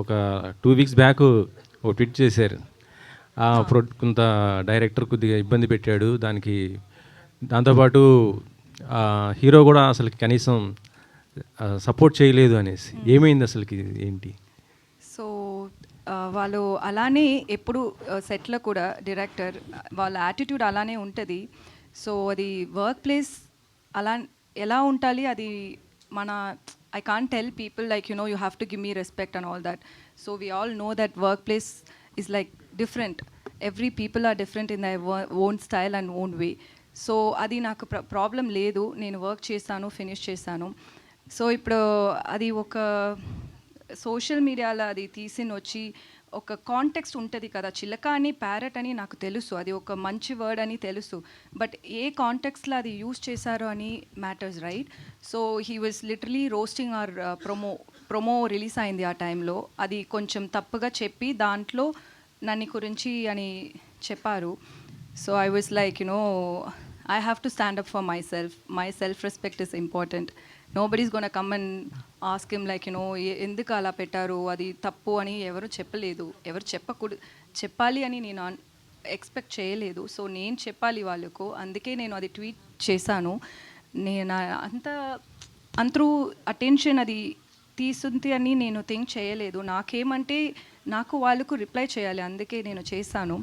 ఒక 2 weeks back ఒక tweet చేశారు. కొంత డైరెక్టర్ కొద్దిగా ఇబ్బంది పెట్టాడు. దాంతోపాటు హీరో కూడా అసలు కనీసం సపోర్ట్ చేయలేదు అనేసి. ఏమైంది అసలుకి ఏంటి? సో వాళ్ళు అలానే ఎప్పుడు సెట్లో కూడా డైరెక్టర్ వాళ్ళ యాటిట్యూడ్ అలానే ఉంటుంది. సో అది వర్క్ ప్లేస్ అలా ఎలా ఉండాలి అది మన I can't tell people like you have to give me respect and all that. So we all know that work place is like different. Every people are different in their own style and own way. So అది నాకు problem లేదు. నేను work చేశాను, finish చేశాను. So ఇప్పుడు అది ఒక social మీడియాలో అది తీసిన వచ్చి ఒక కాంటెక్స్ట్ ఉంటుంది కదా, చిలక అని ప్యారెట్ అని నాకు తెలుసు, అది ఒక మంచి వర్డ్ అని తెలుసు, బట్ ఏ కాంటెక్స్ట్లో అది యూజ్ చేశారో అని matters, right? So he was literally roasting our promo release అయింది ఆ టైంలో. అది కొంచెం తప్పుగా చెప్పి దాంట్లో నన్ను గురించి అని చెప్పారు. So I was like I have to stand up for myself. My self-respect is important. Nobody's going to come and ask him like, ఎందుకు అలా పెట్టారు, అది తప్పు అని ఎవరు చెప్పలేదు. ఎవరు చెప్పాలి అని నేను ఎక్స్పెక్ట్ చేయలేదు. సో నేను చెప్పాలి వాళ్ళకు, అందుకే నేను అది ట్వీట్ చేశాను. నేను అంతరూ అటెన్షన్ అది తీసుంది అని నేను థింక్ చేయలేదు. నాకేమంటే నాకు వాళ్ళకు రిప్లై చేయాలి, అందుకే నేను చేశాను.